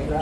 Ini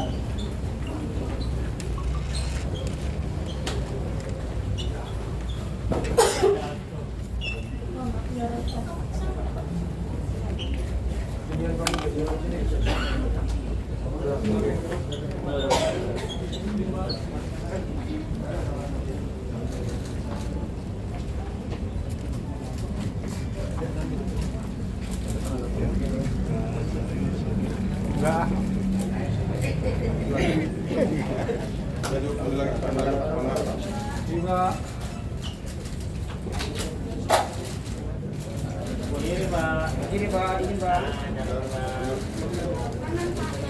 Pak, ini Pak.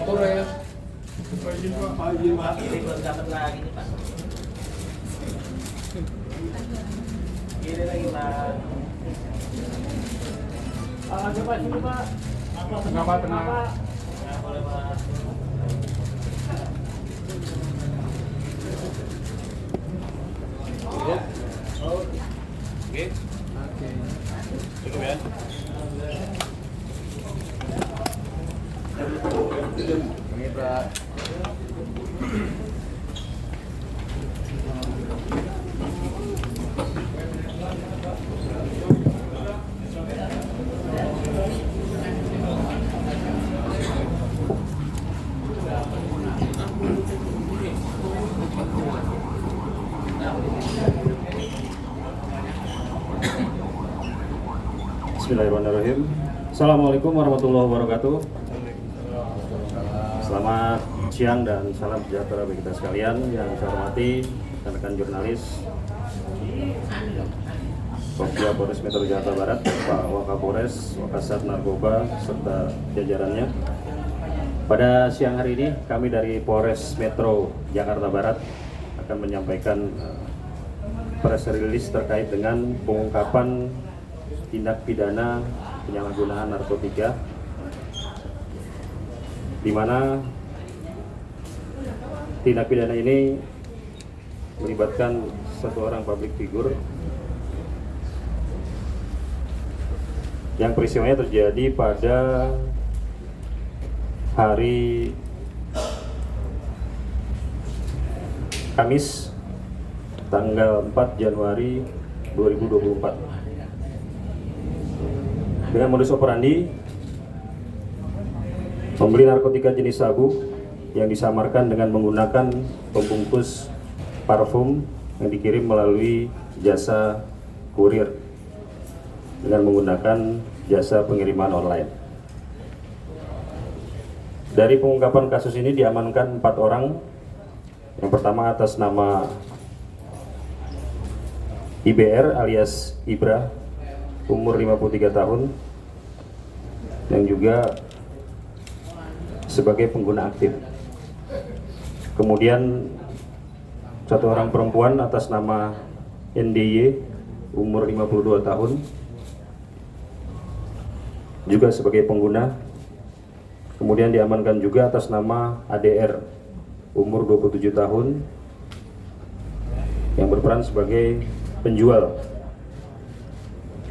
Torres. Ini belum dapat lagi nih Pak. Kiri lagi Pak. Coba sini Pak. Tengah Pak, tengah Pak. Nggak boleh Pak. Oke. Cukup ya. Ini Pak. Bismillahirrahmanirrahim. Assalamualaikum warahmatullahi wabarakatuh. Selamat siang dan salam sejahtera bagi kita sekalian. Yang saya hormati rekan-rekan jurnalis Kopda Polres Metro Jakarta Barat, Pak Wakapolres, Wakasat Narkoba, serta jajarannya. Pada siang hari ini kami dari Polres Metro Jakarta Barat akan menyampaikan press release terkait dengan pengungkapan tindak pidana penyalahgunaan narkotika, di mana tindak pidana ini melibatkan satu orang public figure yang peristiwanya terjadi pada hari Kamis tanggal 4 Januari 2024 dengan modus operandi membeli narkotika jenis sabu yang disamarkan dengan menggunakan pembungkus parfum yang dikirim melalui jasa kurir dengan menggunakan jasa pengiriman online. Dari pengungkapan kasus ini diamankan 4 orang. Yang pertama atas nama IBR alias Ibra, umur 53 tahun, yang juga sebagai pengguna aktif. Kemudian satu orang perempuan atas nama NDY, umur 52 tahun, juga sebagai pengguna. Kemudian diamankan juga atas nama ADR, umur 27 tahun, yang berperan sebagai penjual.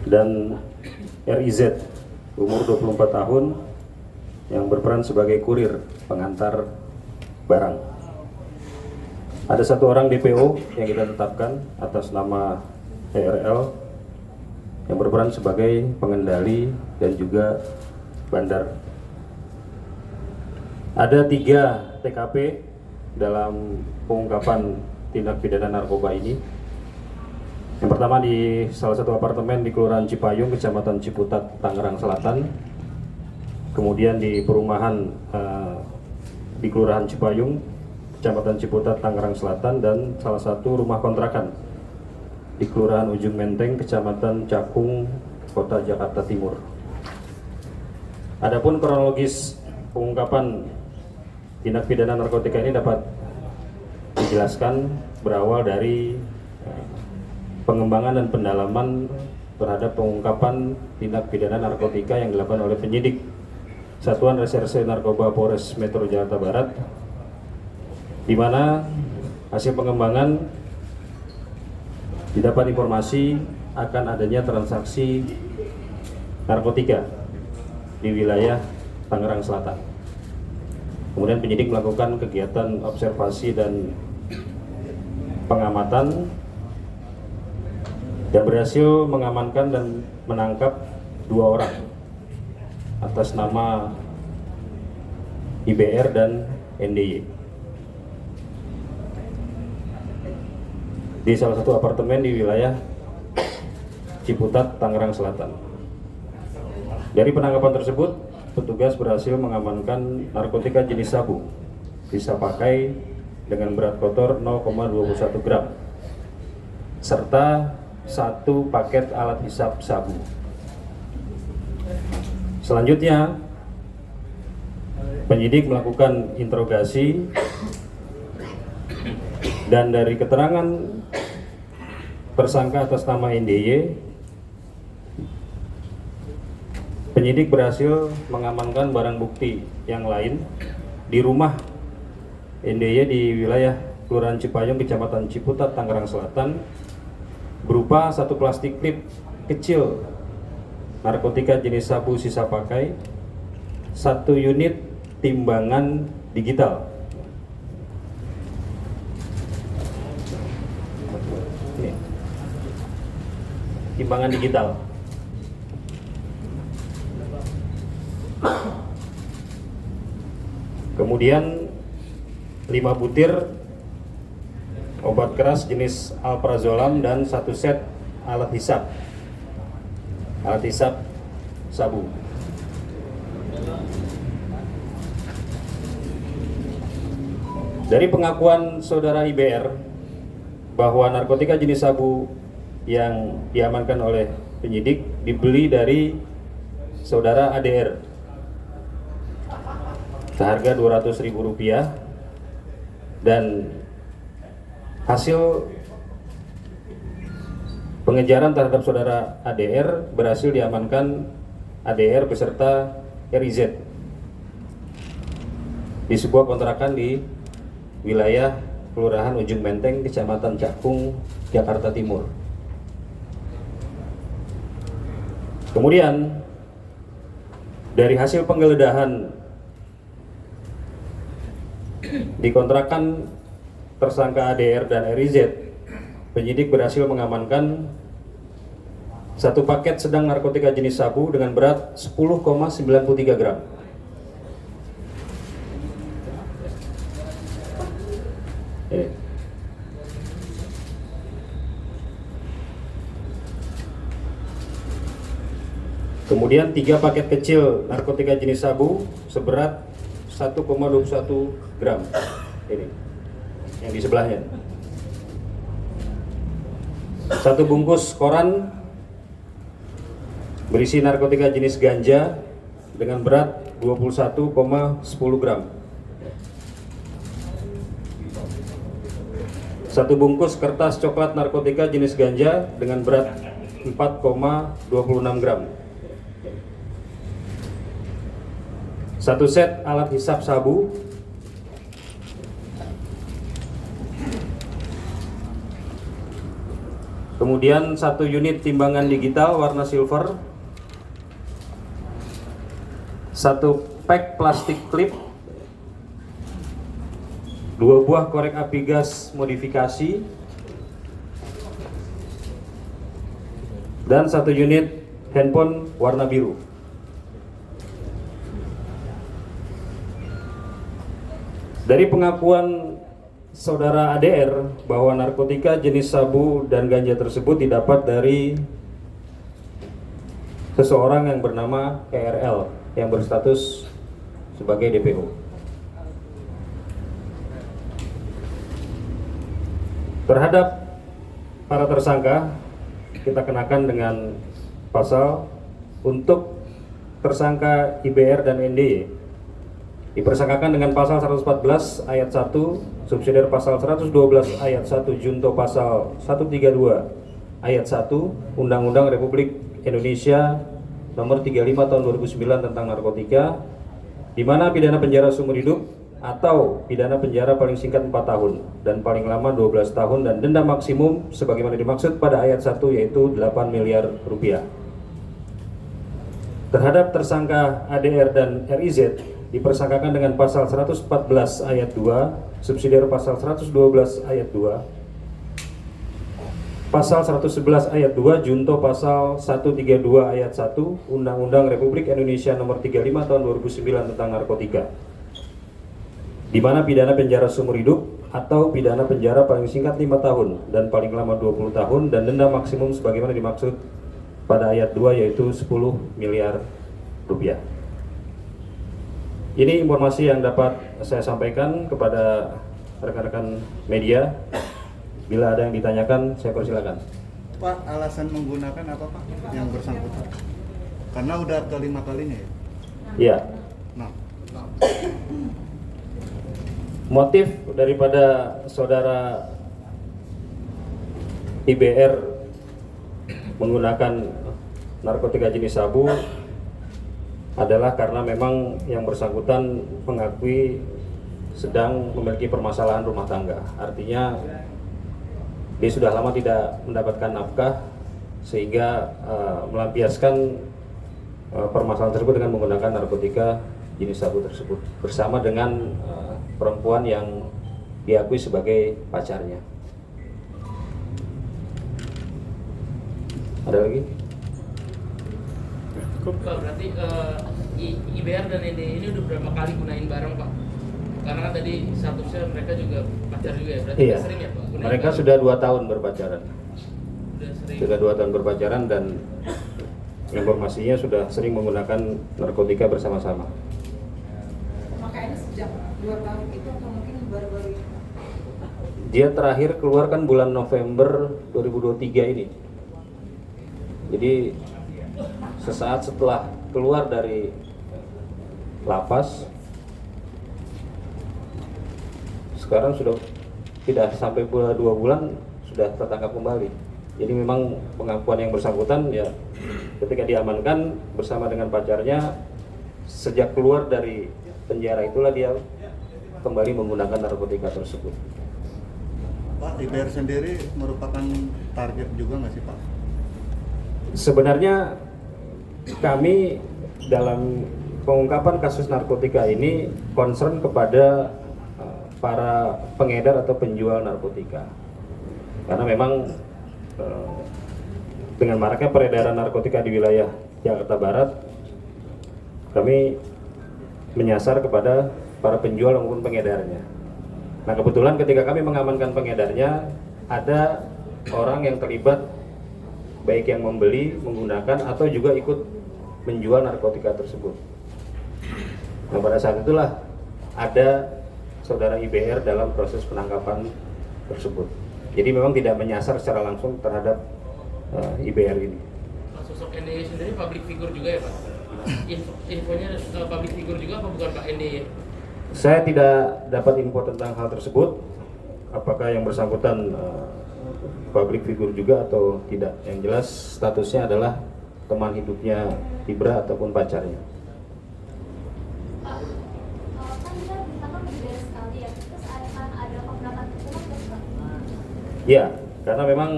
Dan RIZ, umur 24 tahun, yang berperan sebagai kurir pengantar barang. Ada satu orang DPO yang kita tetapkan atas nama ERL, yang berperan sebagai pengendali dan juga bandar. Ada 3 TKP dalam pengungkapan tindak pidana narkoba ini. Yang pertama di salah satu apartemen di Kelurahan Cipayung, Kecamatan Ciputat, Tangerang Selatan. Kemudian di perumahan di Kelurahan Cipayung, Kecamatan Ciputat, Tangerang Selatan, dan salah satu rumah kontrakan di Kelurahan Ujung Menteng, Kecamatan Cakung, Kota Jakarta Timur. Adapun kronologis pengungkapan tindak pidana narkotika ini dapat dijelaskan berawal dari pengembangan dan pendalaman terhadap pengungkapan tindak pidana narkotika yang dilakukan oleh penyidik Satuan Reserse Narkoba Polres Metro Jakarta Barat, di mana hasil pengembangan didapat informasi akan adanya transaksi narkotika di wilayah Tangerang Selatan. Kemudian penyidik melakukan kegiatan observasi dan pengamatan dan berhasil mengamankan dan menangkap 2 orang atas nama IBR dan NDY di salah satu apartemen di wilayah Ciputat, Tangerang Selatan. Dari penangkapan tersebut, petugas berhasil mengamankan narkotika jenis sabu sisa pakai dengan berat kotor 0,21 gram serta 1 paket alat hisap sabu. Selanjutnya, penyidik melakukan interogasi dan dari keterangan tersangka atas nama NDY, penyidik berhasil mengamankan barang bukti yang lain di rumah NDY di wilayah Kelurahan Cipayung, Kecamatan Ciputat, Tangerang Selatan, berupa 1 plastik klip kecil narkotika jenis sabu sisa pakai, 1 unit timbangan digital. Ini. Timbangan digital. Kemudian 5 butir obat keras jenis alprazolam dan 1 set alat hisap sabu. Dari pengakuan saudara IBR bahwa narkotika jenis sabu yang diamankan oleh penyidik dibeli dari saudara ADR seharga Rp200.000 dan hasil pengejaran terhadap saudara ADR berhasil diamankan ADR beserta RIZ di sebuah kontrakan di wilayah Kelurahan Ujung Menteng, Kecamatan Cakung, Jakarta Timur. Kemudian dari hasil penggeledahan di kontrakan tersangka ADR dan RIZ, penyidik berhasil mengamankan 1 paket sedang narkotika jenis sabu dengan berat 10,93 gram. Kemudian 3 paket kecil narkotika jenis sabu seberat 1,21 gram. Ini yang di sebelahnya. 1 bungkus koran berisi narkotika jenis ganja dengan berat 21,10 gram. 1 bungkus kertas coklat narkotika jenis ganja dengan berat 4,26 gram. 1 set alat hisap sabu, kemudian 1 unit timbangan digital warna silver, 1 pack plastik klip, 2 buah korek api gas modifikasi, dan 1 unit handphone warna biru. Dari pengakuan saudara ADR bahwa narkotika jenis sabu dan ganja tersebut didapat dari seseorang yang bernama KRL yang berstatus sebagai DPO. Terhadap para tersangka kita kenakan dengan pasal untuk tersangka IBR dan NDY dipersangkakan dengan pasal 114 ayat 1 subsidiar pasal 112 ayat 1 junto pasal 132 ayat 1 Undang-Undang Republik Indonesia nomor 35 tahun 2009 tentang narkotika, di mana pidana penjara seumur hidup atau pidana penjara paling singkat 4 tahun dan paling lama 12 tahun dan denda maksimum sebagaimana dimaksud pada ayat 1 yaitu 8 miliar rupiah. Terhadap tersangka ADR dan RIZ dipersangkakan dengan pasal 114 ayat 2, subsidiar pasal 112 ayat 2, pasal 111 ayat 2, junto pasal 132 ayat 1 Undang-Undang Republik Indonesia Nomor 35 Tahun 2009 tentang narkotika, di mana pidana penjara seumur hidup atau pidana penjara paling singkat 5 tahun dan paling lama 20 tahun dan denda maksimum sebagaimana dimaksud pada ayat 2 yaitu 10 miliar rupiah. Ini informasi yang dapat saya sampaikan kepada rekan-rekan media. Bila ada yang ditanyakan, saya persilakan. Pak, alasan menggunakan apa Pak yang bersangkutan? Karena udah kelima kalinya ya? Iya. Nah. Motif daripada saudara IBR menggunakan narkotika jenis sabu adalah karena memang yang bersangkutan mengakui sedang memiliki permasalahan rumah tangga. Artinya dia sudah lama tidak mendapatkan nafkah sehingga melampiaskan permasalahan tersebut dengan menggunakan narkotika jenis sabu tersebut bersama dengan perempuan yang diakui sebagai pacarnya. Ada lagi? Pak, berarti IBR dan ND ini udah berapa kali gunain bareng Pak? Karena kan tadi statusnya mereka juga pacar juga ya, berarti Iya. sering ya Pak? Gunain Mereka bareng? sudah 2 tahun berpacaran. Sering. Sudah 2 tahun berpacaran dan informasinya sudah sering menggunakan narkotika bersama-sama. Makanya sejak 2 tahun itu atau mungkin baru-baru ini? Dia terakhir keluar kan bulan November 2023 ini. Jadi sesaat setelah keluar dari lapas, sekarang sudah tidak sampai 2 bulan sudah tertangkap kembali. Jadi memang pengakuan yang bersangkutan ya ketika diamankan bersama dengan pacarnya, sejak keluar dari penjara itulah dia kembali menggunakan narkotika tersebut. Pak, IBR sendiri merupakan target juga nggak sih Pak? Sebenarnya kami dalam pengungkapan kasus narkotika ini concern kepada para pengedar atau penjual narkotika, karena memang dengan maraknya peredaran narkotika di wilayah Jakarta Barat, kami menyasar kepada para penjual maupun pengedarnya. Nah, kebetulan ketika kami mengamankan pengedarnya, ada orang yang terlibat baik yang membeli, menggunakan atau juga ikut menjual narkotika tersebut. Nah, pada saat itulah ada saudara IBR dalam proses penangkapan tersebut. Jadi memang tidak menyasar secara langsung terhadap IBR ini. Sosok NDY sendiri public figure juga ya Pak? Infonya public figure juga apa bukan Pak NDY? Saya tidak dapat info tentang hal tersebut, apakah yang bersangkutan public figure juga atau tidak. Yang jelas statusnya adalah teman hidupnya Ibra ataupun pacarnya. Kan dia ditangkap berbeda sekali ya, terus akan ada pemberatan hukuman nggak Pak? Ya, karena memang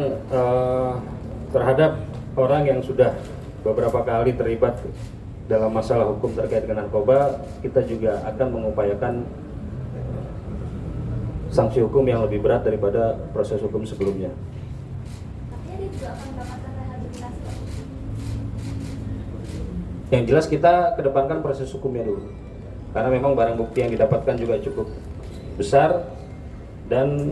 terhadap orang yang sudah beberapa kali terlibat dalam masalah hukum terkait dengan narkoba, kita juga akan mengupayakan sanksi hukum yang lebih berat daripada proses hukum sebelumnya. Artinya dia juga akan mendapatkan rehabilitasi Pak? Yang jelas kita kedepankan proses hukumnya dulu, karena memang barang bukti yang didapatkan juga cukup besar dan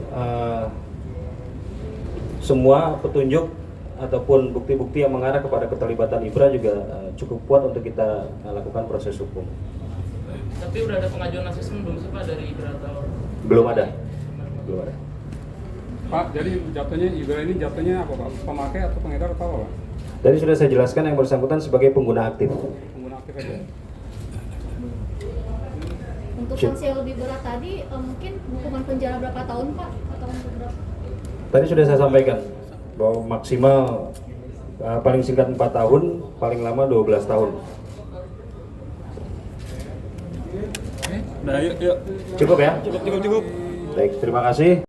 semua petunjuk ataupun bukti-bukti yang mengarah kepada keterlibatan Ibra juga cukup kuat untuk kita lakukan proses hukum. Tapi udah ada pengajuan asesmen belum sih Pak dari Ibra atau? Belum ada. Belum ada. Pak, jadi jatuhnya Ibra ini jatuhnya apa Pak? Pemakai atau pengedar atau apa Pak? Tadi sudah saya jelaskan yang bersangkutan sebagai pengguna aktif. Pengguna aktif aja. Untuk sanksi yang lebih berat tadi, mungkin hukuman penjara berapa tahun Pak? Atau untuk berapa? Tadi sudah saya sampaikan bahwa maksimal paling singkat 4 tahun, paling lama 12 tahun. Nah, yuk. Cukup ya? Cukup. Baik, terima kasih.